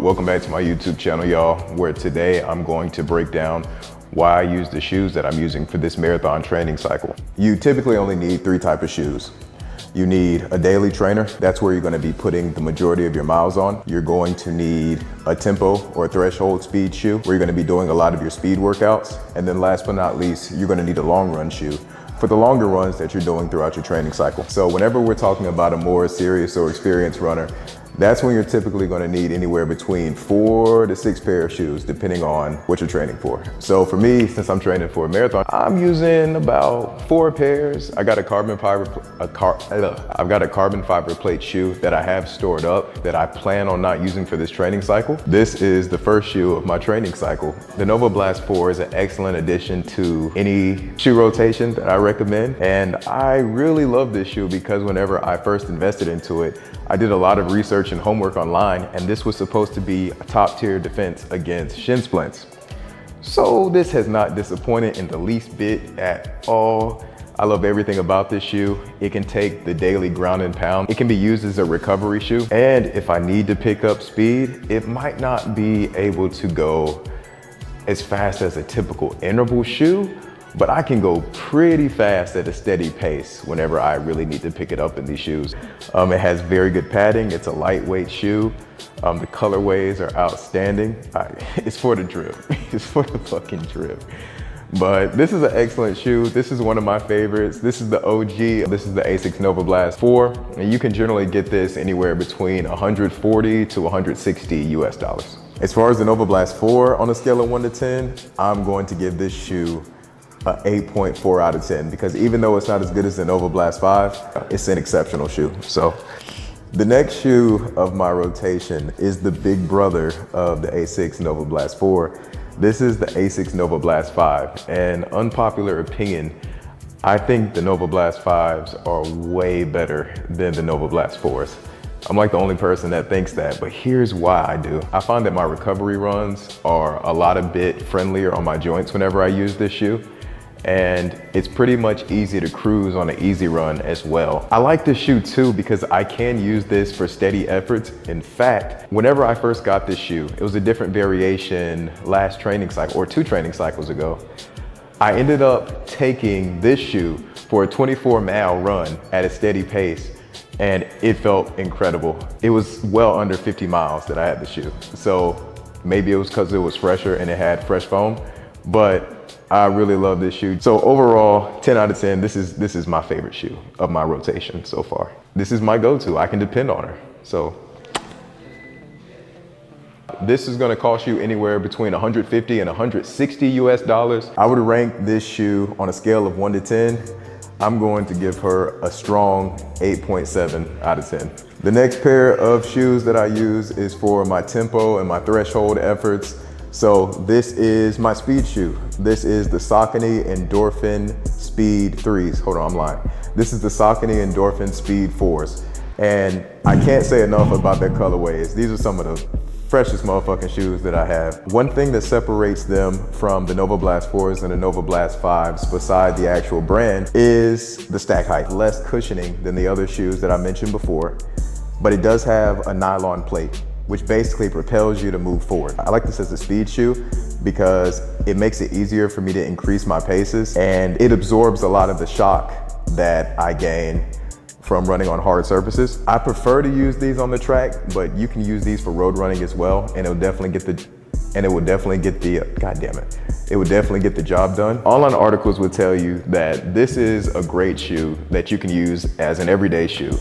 Welcome back to my YouTube channel, y'all, where today I'm going to break down why I use the shoes that I'm using for this marathon training cycle. You typically only need three types of shoes. You need a daily trainer. That's where you're going to be putting the majority of your miles on. You're going to need a tempo or threshold speed shoe where you're going to be doing a lot of your speed workouts. And then last but not least, you're going to need a long run shoe for the longer runs that you're doing throughout your training cycle. So whenever we're talking about a more serious or experienced runner, that's when you're typically going to need anywhere between 4 to 6 pair of shoes, depending on what you're training for. So for me, since I'm training for a marathon, I'm using about 4 pairs. I got a carbon fiber plate shoe that I have stored up that I plan on not using for this training cycle. This is the first shoe of my training cycle. The Nova Blast 4 is an excellent addition to any shoe rotation that I recommend. And I really love this shoe because whenever I first invested into it, I did a lot of research and homework online, and this was supposed to be a top tier defense against shin splints. So this has not disappointed in the least bit at all. I love everything about this shoe. It can take the daily ground and pound. It can be used as a recovery shoe. And if I need to pick up speed, it might not be able to go as fast as a typical interval shoe, but I can go pretty fast at a steady pace whenever I really need to pick it up in these shoes. It has very good padding. It's a lightweight shoe. The colorways are outstanding. It's for the drip. It's for the fucking drip. But this is an excellent shoe. This is one of my favorites. This is the OG. This is the ASICS Nova Blast 4. And you can generally get this anywhere between 140 to 160 US dollars. As far as the Nova Blast 4 on a scale of 1 to 10, I'm going to give this shoe a 8.4 out of 10 because even though it's not as good as the Nova Blast 5, it's an exceptional shoe. So the next shoe of my rotation is the big brother of the ASICS Nova Blast 4. This is the ASICS Nova Blast 5. And unpopular opinion, I think the Nova Blast 5s are way better than the Nova Blast 4s. I'm like the only person that thinks that, but here's why I do. I find that my recovery runs are a bit friendlier on my joints whenever I use this shoe. And it's pretty much easy to cruise on an easy run as well. I like this shoe too because I can use this for steady efforts. In fact, whenever I first got this shoe, it was a different variation last training cycle or 2 training cycles ago. I ended up taking this shoe for a 24-mile run at a steady pace and it felt incredible. It was well under 50 miles that I had the shoe. So maybe it was because it was fresher and it had fresh foam, but I really love this shoe. So overall, 10 out of 10, this is my favorite shoe of my rotation so far. This is my go-to, I can depend on her. So this is gonna cost you anywhere between 150 and 160 US dollars. I would rank this shoe on a scale of 1 to 10. I'm going to give her a strong 8.7 out of 10. The next pair of shoes that I use is for my tempo and my threshold efforts. So this is my speed shoe. This is the Saucony Endorphin Speed 3s. Hold on, I'm lying. This is the Saucony Endorphin Speed 4s. And I can't say enough about their colorways. These are some of the freshest motherfucking shoes that I have. One thing that separates them from the Nova Blast 4s and the Nova Blast 5s, beside the actual brand, is the stack height. Less cushioning than the other shoes that I mentioned before, but it does have a nylon plate, which basically propels you to move forward. I like this as a speed shoe because it makes it easier for me to increase my paces and it absorbs a lot of the shock that I gain from running on hard surfaces. I prefer to use these on the track, but you can use these for road running as well, and it would definitely get the job done. Online articles would tell you that this is a great shoe that you can use as an everyday shoe.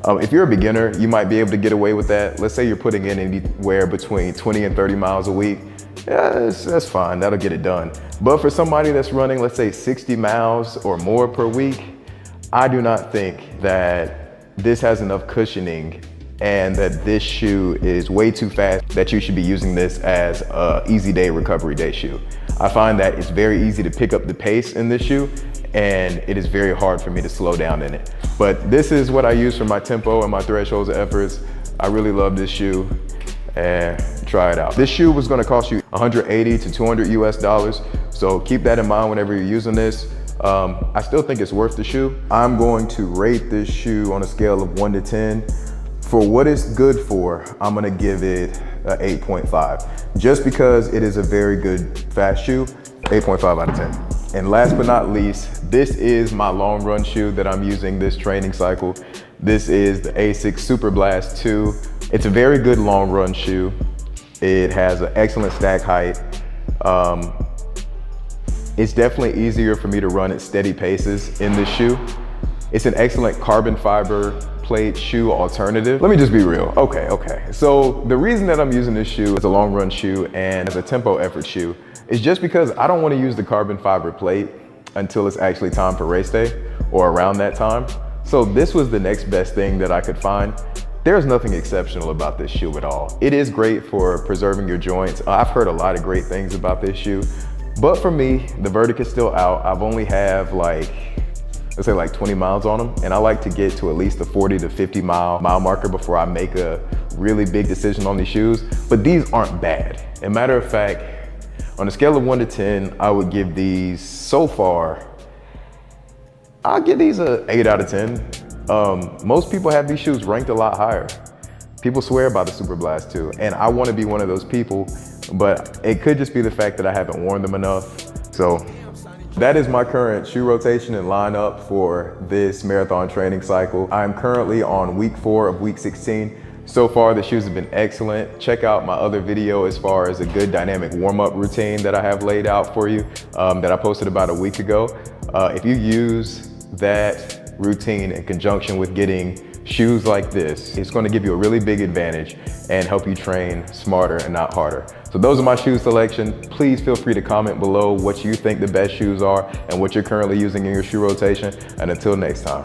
If you're a beginner, you might be able to get away with that. Let's say you're putting in anywhere between 20 and 30 miles a week. Yeah, that's fine, that'll get it done. But for somebody that's running, let's say 60 miles or more per week, I do not think that this has enough cushioning and that this shoe is way too fast that you should be using this as a easy day recovery day shoe. I find that it's very easy to pick up the pace in this shoe and it is very hard for me to slow down in it. But this is what I use for my tempo and my thresholds efforts. I really love this shoe and try it out. This shoe was gonna cost you 180 to 200 US dollars. So keep that in mind whenever you're using this. I still think it's worth the shoe. I'm going to rate this shoe on a scale of 1 to 10. For what it's good for, I'm gonna give it an 8.5. Just because it is a very good fast shoe, 8.5 out of 10. And last but not least, this is my long run shoe that I'm using this training cycle. This is the ASICS Superblast 2. It's a very good long run shoe. It has an excellent stack height. It's definitely easier for me to run at steady paces in this shoe. It's an excellent carbon fiber plate shoe alternative. Let me just be real. Okay. So the reason that I'm using this shoe as a long run shoe and as a tempo effort shoe is just because I don't want to use the carbon fiber plate until it's actually time for race day or around that time. So this was the next best thing that I could find. There's nothing exceptional about this shoe at all. It is great for preserving your joints. I've heard a lot of great things about this shoe, but for me, the verdict is still out. I've only have let's say 20 miles on them, and I like to get to at least the 40 to 50 mile marker before I make a really big decision on these shoes. But these aren't bad. As a matter of fact, on a scale of 1 to 10, I would give these so far, I'll give these a 8 out of 10. Most people have these shoes ranked a lot higher. People swear by the Superblast 2, and I want to be one of those people, but it could just be the fact that I haven't worn them enough. So that is my current shoe rotation and lineup for this marathon training cycle. I'm currently on week 4 of week 16. So far, the shoes have been excellent. Check out my other video as far as a good dynamic warm-up routine that I have laid out for you that I posted about a week ago. If you use that routine in conjunction with getting shoes like this, it's going to give you a really big advantage and help you train smarter and not harder. So those are my shoe selection. Please feel free to comment below what you think the best shoes are and what you're currently using in your shoe rotation. And until next time.